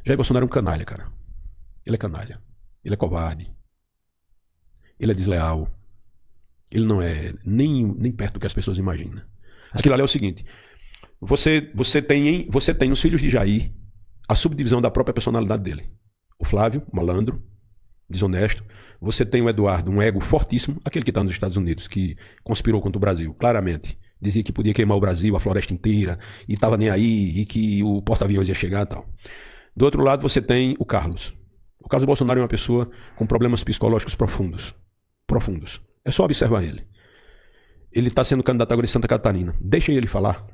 Jair Bolsonaro é um canalha, cara. Ele é canalha. Ele é covarde. Ele é desleal. Ele não é nem perto do que as pessoas imaginam. Aquilo ali é o seguinte. Você tem nos filhos de Jair a subdivisão da própria personalidade dele. O Flávio, malandro, desonesto. Você tem o Eduardo, um ego fortíssimo, aquele que está nos Estados Unidos, que conspirou contra o Brasil, claramente. Dizia que podia queimar o Brasil, a floresta inteira, e estava nem aí, e que o porta-aviões ia chegar e tal. Do outro lado, você tem o Carlos. O Carlos Bolsonaro é uma pessoa com problemas psicológicos profundos. Profundos. É só observar ele. Ele está sendo candidato agora em Santa Catarina. Deixa ele falar.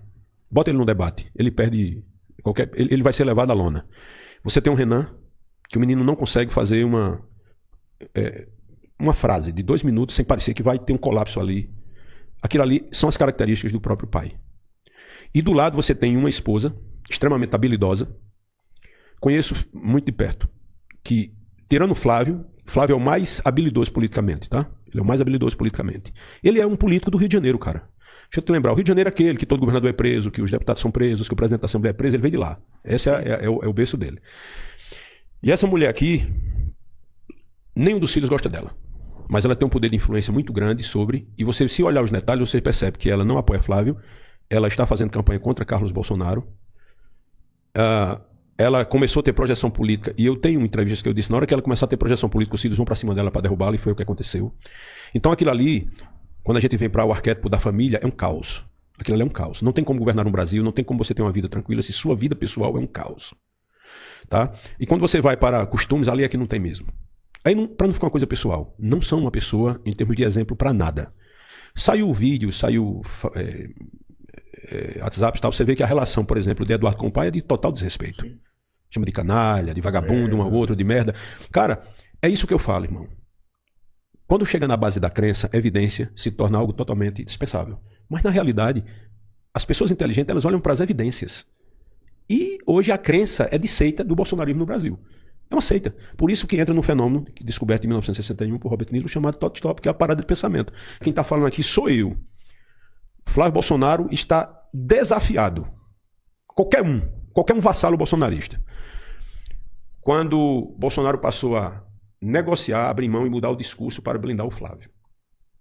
Bota ele no debate. Ele perde qualquer... Ele vai ser levado à lona. Você tem um Renan, que o menino não consegue fazer uma frase de 2 minutos sem parecer que vai ter um colapso ali. Aquilo ali são as características do próprio pai. E do lado você tem uma esposa extremamente habilidosa. Conheço muito de perto. Que, tirando Flávio é o mais habilidoso politicamente, tá? Ele é o mais habilidoso politicamente. Ele é um político do Rio de Janeiro, cara. Deixa eu te lembrar, o Rio de Janeiro é aquele que todo governador é preso, que os deputados são presos, que o presidente da Assembleia é preso, ele veio de lá. Esse é o berço dele. E essa mulher aqui, nenhum dos filhos gosta dela. Mas ela tem um poder de influência muito grande sobre... E você, se olhar os detalhes, você percebe que ela não apoia Flávio, ela está fazendo campanha contra Carlos Bolsonaro. Ela começou a ter projeção política, e eu tenho entrevistas que eu disse, na hora que ela começar a ter projeção política, os filhos vão para cima dela para derrubá-la, e foi o que aconteceu. Então aquilo ali, quando a gente vem para o arquétipo da família, é um caos. Aquilo ali é um caos. Não tem como governar um Brasil, não tem como você ter uma vida tranquila se sua vida pessoal é um caos. Tá? E quando você vai para costumes, ali é que não tem mesmo. Aí, para não ficar uma coisa pessoal, não são uma pessoa, em termos de exemplo, para nada. Saiu o vídeo, saiu WhatsApp e tal, você vê que a relação, por exemplo, de Eduardo com o pai é de total desrespeito. Sim. Chama de canalha, de vagabundo, um ao outro, de merda. Cara, é isso que eu falo, irmão. Quando chega na base da crença, a evidência se torna algo totalmente dispensável. Mas, na realidade, as pessoas inteligentes, elas olham para as evidências. E hoje a crença é de seita do bolsonarismo no Brasil. É uma seita. Por isso que entra no fenômeno descoberto em 1961 por Robert Nilo, chamado Tot Stop, que é a parada de pensamento. Quem está falando aqui sou eu. Flávio Bolsonaro está desafiado. Qualquer um vassalo bolsonarista. Quando Bolsonaro passou a negociar, abrir mão e mudar o discurso para blindar o Flávio.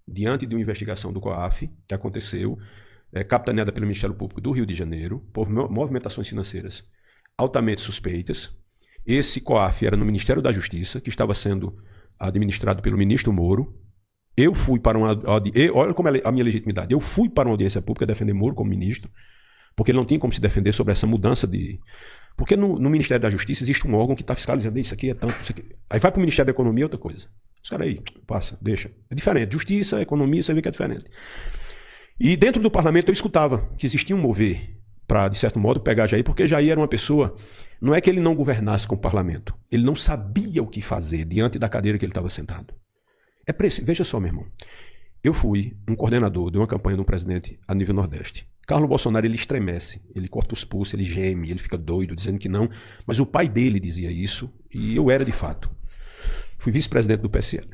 Diante de uma investigação do COAF, que aconteceu, capitaneada pelo Ministério Público do Rio de Janeiro, por movimentações financeiras altamente suspeitas. Esse COAF era no Ministério da Justiça, que estava sendo administrado pelo ministro Moro. Eu fui para uma... Olha como é a minha legitimidade. Eu fui para uma audiência pública defender Moro como ministro, porque ele não tinha como se defender sobre essa mudança de... Porque no Ministério da Justiça existe um órgão que está fiscalizando isso aqui, é tanto, isso aqui. Aí vai para o Ministério da Economia, outra coisa. Os caras aí, passa, deixa. É diferente. Justiça, economia, você vê que é diferente. E dentro do parlamento eu escutava que existia um mover para, de certo modo, pegar Jair, porque Jair era uma pessoa... Não é que ele não governasse com o parlamento. Ele não sabia o que fazer diante da cadeira que ele estava sentado. Veja só, meu irmão. Eu fui um coordenador de uma campanha de um presidente a nível Nordeste. Carlos Bolsonaro, ele estremece, ele corta os pulsos, ele geme, ele fica doido, dizendo que não. Mas o pai dele dizia isso, e eu era de fato. Fui vice-presidente do PSL.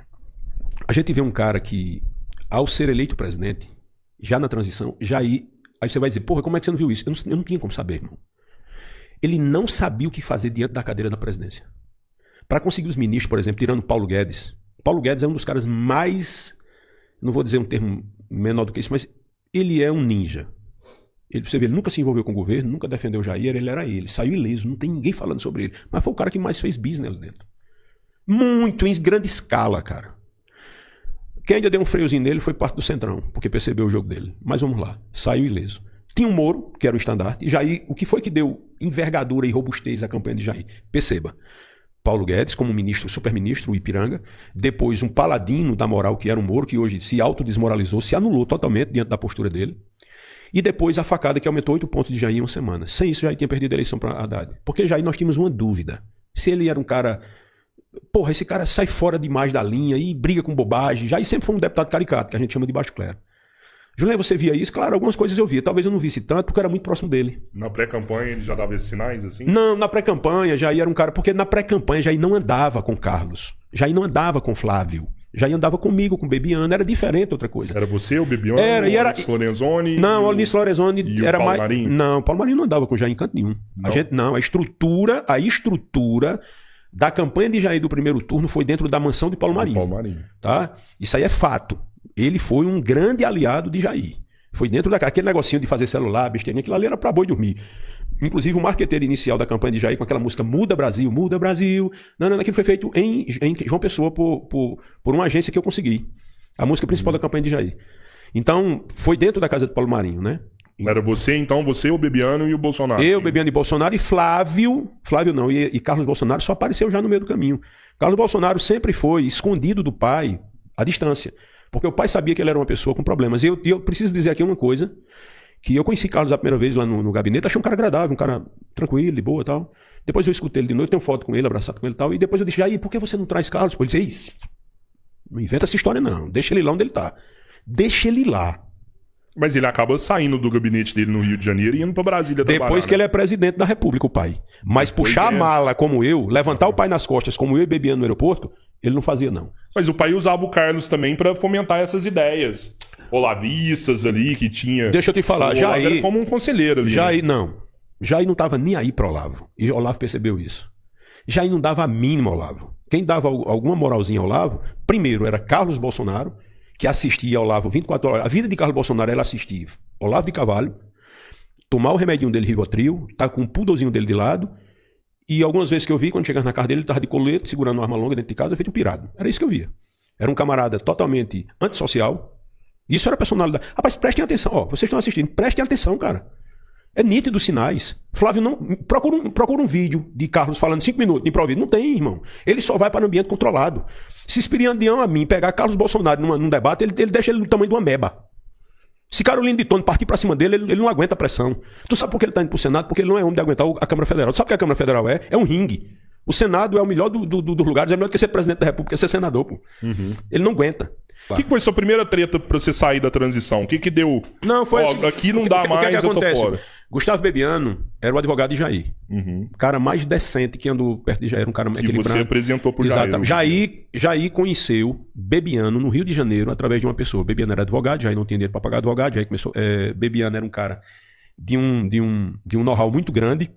A gente vê um cara que, ao ser eleito presidente, já na transição, Jair... Aí você vai dizer, porra, como é que você não viu isso? Eu não tinha como saber, irmão. Ele não sabia o que fazer diante da cadeira da presidência. Para conseguir os ministros, por exemplo, tirando Paulo Guedes. Paulo Guedes é um dos caras mais... Não vou dizer um termo menor do que isso, mas ele é um ninja. Você vê, ele nunca se envolveu com o governo, nunca defendeu Jair, ele era ele. Saiu ileso, não tem ninguém falando sobre ele. Mas foi o cara que mais fez business ali dentro. Muito, em grande escala, cara. Quem ainda deu um freiozinho nele foi parte do Centrão, porque percebeu o jogo dele. Mas vamos lá, saiu ileso. Tinha o Moro, que era o estandarte, e Jair, o que foi que deu envergadura e robustez à campanha de Jair? Perceba, Paulo Guedes como ministro, super-ministro, o Ipiranga, depois um paladino da moral que era o Moro, que hoje se autodesmoralizou, se anulou totalmente diante da postura dele, e depois a facada que aumentou 8 pontos de Jair em uma semana. Sem isso, Jair tinha perdido a eleição para Haddad. Porque Jair nós tínhamos uma dúvida, se ele era um cara... Porra, esse cara sai fora demais da linha e briga com bobagem. Jair sempre foi um deputado caricato, que a gente chama de baixo clero. Juliano, você via isso? Claro, algumas coisas eu via. Talvez eu não visse tanto, porque eu era muito próximo dele. Na pré-campanha ele já dava esses sinais, assim? Não, na pré-campanha Jair era um cara... Porque na pré-campanha Jair não andava com Carlos. Jair não andava com Flávio. Jair andava comigo, com o Bebiano, era diferente outra coisa. Era você, o Bebiano, Era, e era... o Lorenzoni? Não, o Alnice Lorenzoni era Paulo mais... Marinho? Não, o Paulo Marinho não andava com o Jair em canto nenhum. A estrutura da campanha de Jair do primeiro turno foi dentro da mansão de Paulo Marinho. Paulo Marinho. Tá? Isso aí é fato. Ele foi um grande aliado de Jair. Foi dentro daquele negocinho de fazer celular, besteirinha, aquilo ali era pra boi dormir. Inclusive o marqueteiro inicial da campanha de Jair com aquela música Muda Brasil, Muda Brasil. Não, aquilo foi feito em João Pessoa por uma agência que eu consegui. A música principal da campanha de Jair. Então, foi dentro da casa de Paulo Marinho, né? Era você, então, você, o Bebiano e o Bolsonaro. Eu, Bebiano e Bolsonaro, e Flávio não, e Carlos Bolsonaro só apareceu já no meio do caminho. Carlos Bolsonaro sempre foi escondido do pai à distância, porque o pai sabia que ele era uma pessoa com problemas. E eu preciso dizer aqui uma coisa, que eu conheci Carlos a primeira vez lá no gabinete, achei um cara agradável, um cara tranquilo, de boa e tal. Depois eu escutei ele de noite, tenho foto com ele, abraçado com ele e tal, e depois eu disse, Jair, por que você não traz Carlos? Ele disse, não inventa essa história não, deixa ele lá onde ele tá. Deixa ele lá. Mas ele acaba saindo do gabinete dele no Rio de Janeiro e indo pra Brasília trabalhar. Depois que ele é presidente da República, o pai. Mas puxar a mala como eu, levantar o pai nas costas como eu e Bebiano no aeroporto, ele não fazia não. Mas o pai usava o Carlos também pra fomentar essas ideias olavistas ali que tinha. Deixa eu te falar, Jair era como um conselheiro ali. Jair não tava nem aí pro Olavo. E Olavo percebeu isso. Jair não dava a mínima ao Olavo. Quem dava alguma moralzinha ao Olavo, primeiro era Carlos Bolsonaro, que assistia ao Olavo 24 horas. A vida de Carlos Bolsonaro era assistir Olavo de Carvalho, tomar o remedinho dele, Rivotril, tá com o poodlezinho dele de lado, e algumas vezes que eu vi, quando chegasse na casa dele, ele tava de colete, segurando uma arma longa dentro de casa, feito um pirado. Era isso que eu via. Era um camarada totalmente antissocial. Isso era personalidade. Rapaz, prestem atenção. Ó, vocês estão assistindo, prestem atenção, cara. É nítido os sinais. Flávio, não procura um vídeo de Carlos falando 5 minutos de improviso. Não tem, irmão. Ele só vai para um ambiente controlado. Se Espiridião a mim pegar Carlos Bolsonaro num debate, ele deixa ele do tamanho de uma meba. Se Carolina de Tone partir para cima dele, ele não aguenta a pressão. Tu sabe por que ele está indo pro Senado? Porque ele não é homem de aguentar a Câmara Federal. Tu sabe o que a Câmara Federal é? É um ringue. O Senado é o melhor dos lugares. É melhor do que ser presidente da República, é ser senador, pô. Uhum. Ele não aguenta. O que foi sua primeira treta pra você sair da transição? O que deu? Não, foi assim, aqui não dá mais, eu tô fora. Gustavo Bebiano era o advogado de Jair. Uhum. O cara mais decente que andou perto de Jair. Era um cara que equilibrado. Você apresentou pro Jair. Jair conheceu Bebiano no Rio de Janeiro através de uma pessoa. Bebiano era advogado, Jair não tinha dinheiro para pagar advogado. Jair começou, Bebiano era um cara de um know-how muito grande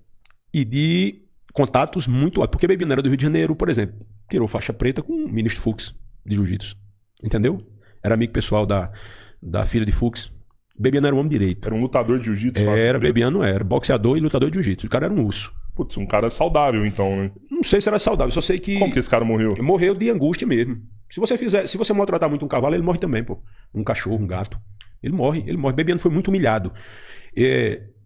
e de contatos muito altos. Porque Bebiano era do Rio de Janeiro, por exemplo. Tirou faixa preta com o ministro Fux de Jiu-Jitsu. Entendeu? Era amigo pessoal da filha de Fux. Bebiano era um homem direito. Era um lutador de jiu-jitsu? Bebiano era. Boxeador e lutador de jiu-jitsu. O cara era um urso. Putz, um cara saudável então, né? Não sei se era saudável, só sei que... Como que esse cara morreu? Morreu de angústia mesmo. Se você maltratar muito um cavalo, ele morre também, pô. Um cachorro, um gato. Ele morre. Bebiano foi muito humilhado.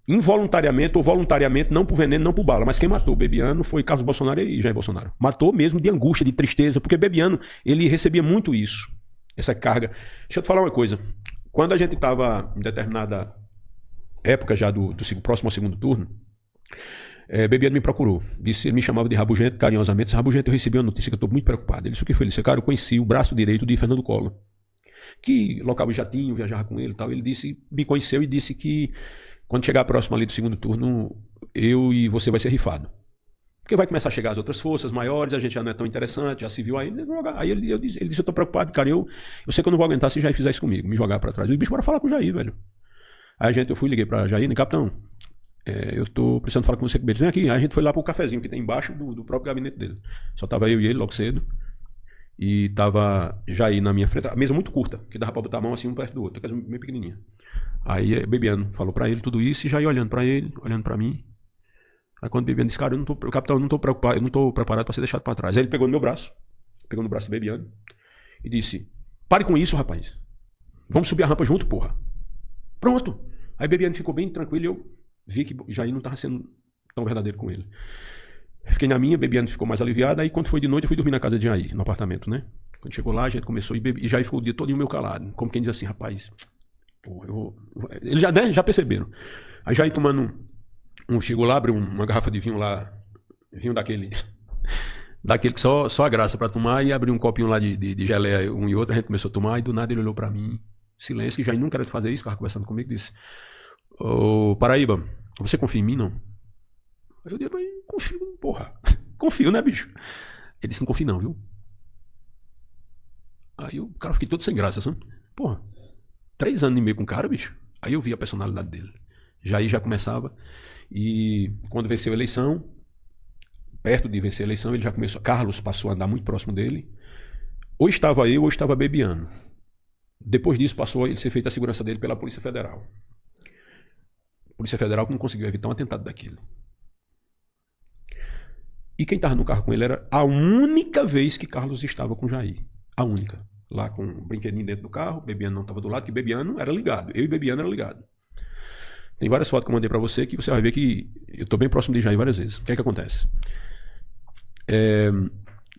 Involuntariamente ou voluntariamente, não por veneno, não por bala. Mas quem matou Bebiano foi Carlos Bolsonaro e Jair Bolsonaro. Matou mesmo de angústia, de tristeza, porque Bebiano, ele recebia muito isso. Essa carga. Deixa eu te falar uma coisa. Quando a gente estava em determinada época já do próximo ao segundo turno, Bebiano me procurou. Ele me chamava de Rabugento, carinhosamente. Disse, Rabugento, eu recebi uma notícia que eu estou muito preocupado. Ele disse, o que foi? Ele disse, cara, eu conheci o braço direito de Fernando Collor, que locava o jatinho, viajava com ele e tal. Ele me conheceu e disse que quando chegar próximo ali do segundo turno, eu e você vai ser rifado. Porque vai começar a chegar as outras forças maiores, a gente já não é tão interessante, já se viu aí. Aí ele disse, eu tô preocupado, cara, eu sei que eu não vou aguentar se Jair fizer isso comigo, me jogar pra trás. Eu disse, bicho, bora falar com o Jair, velho. Aí eu liguei pra Jair, né, capitão, eu tô precisando falar com você, vem aqui. Aí a gente foi lá pro cafezinho que tem embaixo do próprio gabinete dele. Só tava eu e ele logo cedo. E tava Jair na minha frente, a mesa muito curta, que dava pra botar a mão assim um perto do outro, que era meio pequenininha. Aí Bebiano falou pra ele tudo isso e Jair olhando pra ele, olhando pra mim. Aí quando o Bebiano disse, cara, capitão, eu não tô preocupado, eu não tô preparado pra ser deixado pra trás. Aí ele pegou no meu braço, pegou no braço do Bebiano e disse, pare com isso, rapaz. Vamos subir a rampa junto, porra. Pronto. Aí Bebiano ficou bem tranquilo e eu vi que Jair não tava sendo tão verdadeiro com ele. Fiquei na minha, Bebiano ficou mais aliviado. Aí quando foi de noite eu fui dormir na casa de Jair, no apartamento, né? Quando chegou lá, a gente começou e Jair ficou o dia todo meio calado. Como quem diz assim, rapaz, pô, eles já perceberam. Aí Jair tomando chegou lá, abriu uma garrafa de vinho lá, vinho daquele que só a graça pra tomar, e abriu um copinho lá de geleia, um e outro, a gente começou a tomar, e do nada ele olhou pra mim, silêncio, que já nunca era de fazer isso, ficava conversando comigo, disse, ô Paraíba, você confia em mim, não? Aí eu disse, confio, porra, confio, né, bicho? Ele disse, não confio não, viu? Aí o cara fiquei todo sem graça, sabe? Porra, 3 anos e meio com o cara, bicho. Aí eu vi a personalidade dele. Jair já começava. E quando venceu a eleição, perto de vencer a eleição, ele já começou. Carlos passou a andar muito próximo dele. Ou estava eu, ou estava Bebiano. Depois disso, passou a ele ser feita a segurança dele pela Polícia Federal. Polícia Federal que não conseguiu evitar um atentado daquele. E quem estava no carro com ele era a única vez que Carlos estava com Jair. A única. Lá com um brinquedinho dentro do carro, Bebiano não estava do lado, que Bebiano era ligado. Eu e Bebiano era ligado. Tem várias fotos que eu mandei para você que você vai ver que eu estou bem próximo de Jair várias vezes. O que é que acontece?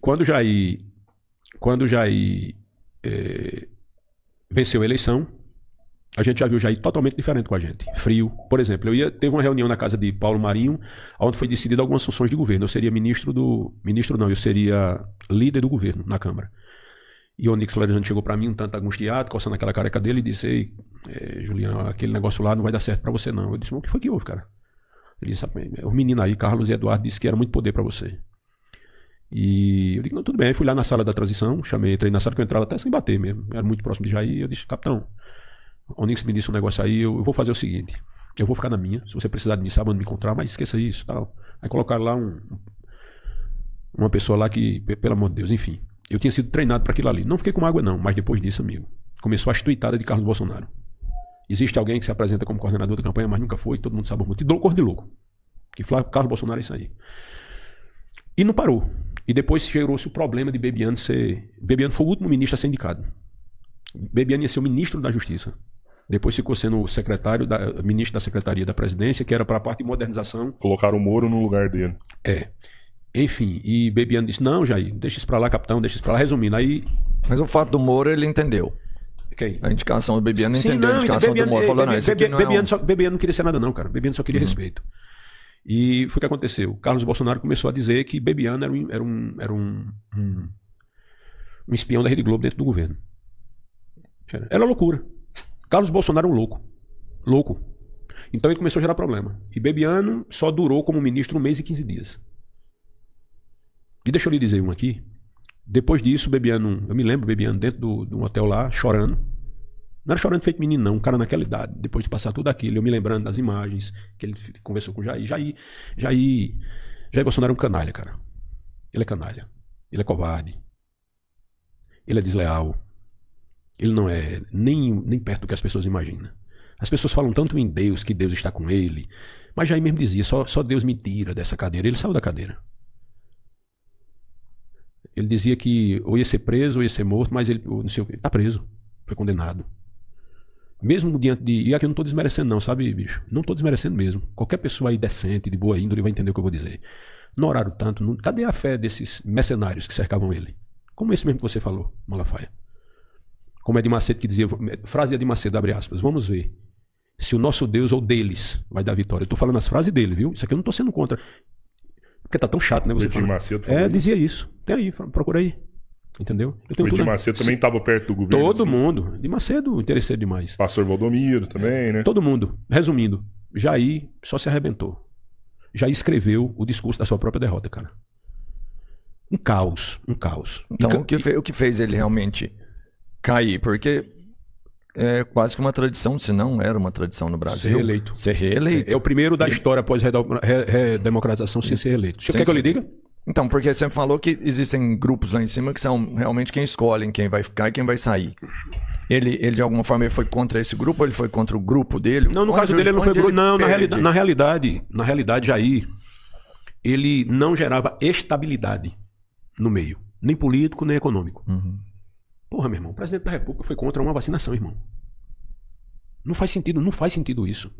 Quando Jair venceu a eleição, a gente já viu Jair totalmente diferente com a gente. Frio. Por exemplo, teve uma reunião na casa de Paulo Marinho, onde foi decidido algumas funções de governo. Eu seria eu seria líder do governo na Câmara. E o Onyx Laranjante chegou para mim um tanto angustiado, coçando aquela careca dele e disse: "Ei, Juliano, aquele negócio lá não vai dar certo para você não." Eu disse: "Mas o que foi que houve, cara?" Ele disse: "Os meninos aí, Carlos e Eduardo, disse que era muito poder para você." E eu disse: "Não, tudo bem." Aí fui lá na sala da transição, entrei na sala que eu entrava até sem bater mesmo. Era muito próximo de Jair. Eu disse: "Capitão, o Onyx me disse um negócio aí, eu vou fazer o seguinte, eu vou ficar na minha, se você precisar de mim, sabe onde me encontrar, mas esqueça isso, tal." Aí colocaram lá uma pessoa lá que, pelo amor de Deus, enfim, eu tinha sido treinado para aquilo ali. Não fiquei com mágoa não, mas depois disso, amigo, começou a estuitada de Carlos Bolsonaro. Existe alguém que se apresenta como coordenador da campanha, mas nunca foi, todo mundo sabe muito, e cor de louco, que Carlos Bolsonaro é isso aí. E não parou. E depois gerou-se o problema de Bebiano foi o último ministro a ser indicado. Bebiano ia ser o ministro da Justiça. Depois ficou sendo o ministro da Secretaria da Presidência, que era para a parte de modernização. Colocaram o Moro no lugar dele. Enfim, e Bebiano disse: "Não, Jair, deixa isso para lá, capitão, deixa isso para lá." Resumindo, aí... Mas o fato do Moro, ele entendeu. Quem? A indicação do Bebiano entendeu. A indicação do Moro falou: "Não, isso aqui não Bebiano não queria ser nada não, cara. Bebiano só queria respeito." E foi o que aconteceu. Carlos Bolsonaro começou a dizer que Bebiano era um espião da Rede Globo dentro do governo. Era loucura. Carlos Bolsonaro é um louco. Louco. Então ele começou a gerar problema. E Bebiano só durou como ministro 1 mês e 15 dias. E deixa eu lhe dizer um aqui. Depois disso, Bebiano, eu me lembro, Bebiano dentro de um hotel lá, chorando. Não era chorando feito menino, não. Um cara naquela idade. Depois de passar tudo aquilo, eu me lembrando das imagens que ele conversou com o Jair. Jair Bolsonaro é um canalha, cara. Ele é canalha. Ele é covarde. Ele é desleal. Ele não é nem perto do que as pessoas imaginam. As pessoas falam tanto em Deus, que Deus está com ele. Mas Jair mesmo dizia: só Deus me tira dessa cadeira. Ele saiu da cadeira. Ele dizia que ou ia ser preso ou ia ser morto, mas ele não sei o quê. Tá preso. Foi condenado. Mesmo diante de... E aqui eu não estou desmerecendo não, sabe, bicho? Não estou desmerecendo mesmo. Qualquer pessoa aí decente, de boa índole, vai entender o que eu vou dizer. Não oraram tanto. Cadê a fé desses mercenários que cercavam ele? Como esse mesmo que você falou, Malafaia. Como é de Macedo que dizia... Frase de Macedo, abre aspas. Vamos ver se o nosso Deus ou deles vai dar vitória. Eu estou falando as frases dele, viu? Isso aqui eu não estou sendo contra. Porque tá tão chato, né? Você Macedo dizia isso. Tem aí, procura aí. Entendeu? O Edir Macedo também estava perto do governo. Todo mundo. De Macedo, interesseiro demais. Pastor Valdomiro também, né? Todo mundo. Resumindo, Jair só se arrebentou. Jair escreveu o discurso da sua própria derrota, cara. Um caos. Então, o que fez ele realmente cair? Porque é quase que uma tradição, se não era uma tradição no Brasil. Ser reeleito. É o primeiro da história após redemocratização sem ser reeleito. Quer que eu lhe diga? Então, porque você falou que existem grupos lá em cima que são realmente quem escolhem quem vai ficar e quem vai sair. Ele de alguma forma, ele foi contra esse grupo ou ele foi contra o grupo dele? Não, no caso dele ele não foi grupo. Não, na realidade, Jair, ele não gerava estabilidade no meio. Nem político, nem econômico. Uhum. Porra, meu irmão, o presidente da República foi contra uma vacinação, irmão. Não faz sentido isso.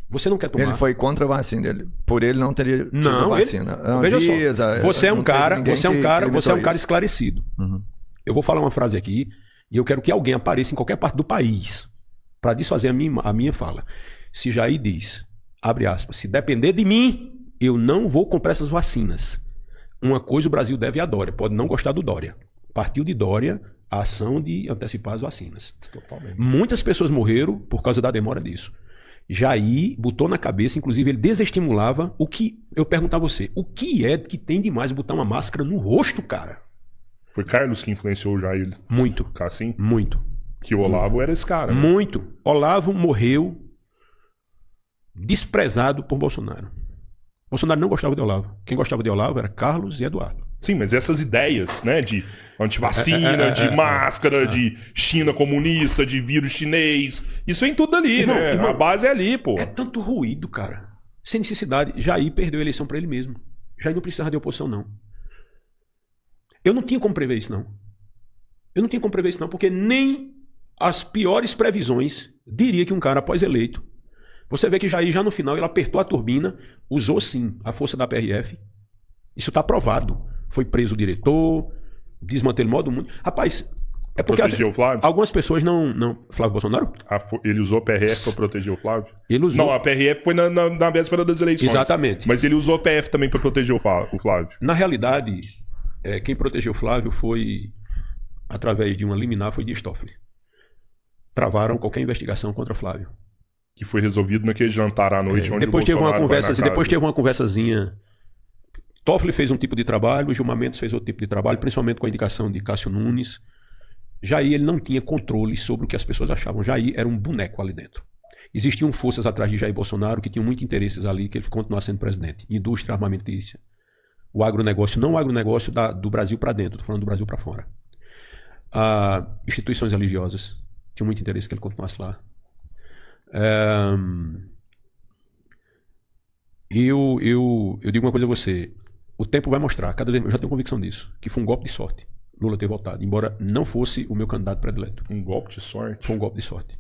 Você não quer tomar. Ele foi contra a vacina. Por ele não teria tido vacina. Veja só. Você é um cara esclarecido. Uhum. Eu vou falar uma frase aqui e eu quero que alguém apareça em qualquer parte do país para desfazer a minha fala. Se Jair diz, abre aspas, se depender de mim, eu não vou comprar essas vacinas. Uma coisa o Brasil deve a Dória. Pode não gostar do Dória. Partiu de Dória a ação de antecipar as vacinas. Totalmente. Muitas pessoas morreram por causa da demora disso. Jair botou na cabeça, inclusive ele desestimulava o que... Eu pergunto a você, o que é que tem demais botar uma máscara no rosto, cara? Foi Carlos que influenciou já ele. Muito. Ficar assim? Muito. Que o Olavo era esse cara. Né? Muito. Olavo morreu desprezado por Bolsonaro. Bolsonaro não gostava de Olavo. Quem gostava de Olavo era Carlos e Eduardo. Sim, mas essas ideias, né, de antivacina, de máscara, de China comunista, de vírus chinês, isso vem tudo ali, Irmão, né? irmão, a base é ali, pô. É tanto ruído, cara. Sem necessidade. Jair perdeu a eleição pra ele mesmo. Jair não precisava de oposição, não. Eu não tinha como prever isso, não. Eu não tinha como prever isso, não, porque nem as piores previsões diria que um cara após eleito. Você vê que Jair, já no final, ele apertou a turbina, usou sim a força da PRF. Isso está provado. Foi preso o diretor, desmantelou o modo mundo. Rapaz, é porque proteger o Flávio? Algumas pessoas não. Flávio Bolsonaro? Ele usou a PRF para proteger o Flávio? Ele usou. Não, a PRF foi na véspera das eleições. Exatamente. Mas ele usou a PF também para proteger o Flávio. Na realidade, quem protegeu o Flávio foi, através de uma liminar, foi Dias Toffoli. Travaram qualquer investigação contra Flávio. Que foi resolvido naquele jantar à noite, onde depois o teve Bolsonaro depois teve uma conversazinha. Toffoli fez um tipo de trabalho, o Gilmar Mendes fez outro tipo de trabalho, principalmente com a indicação de Cássio Nunes. Jair, ele não tinha controle sobre o que as pessoas achavam. Jair era um boneco ali dentro. Existiam forças atrás de Jair Bolsonaro que tinham muitos interesses ali, que ele continuasse sendo presidente. Indústria armamentícia. O agronegócio, não o agronegócio do Brasil para dentro, estou falando do Brasil para fora. Instituições religiosas tinham muito interesse que ele continuasse lá. Eu digo uma coisa a você. O tempo vai mostrar, cada vez eu já tenho convicção disso, que foi um golpe de sorte Lula ter voltado, embora não fosse o meu candidato predileto. Um golpe de sorte? Foi um golpe de sorte.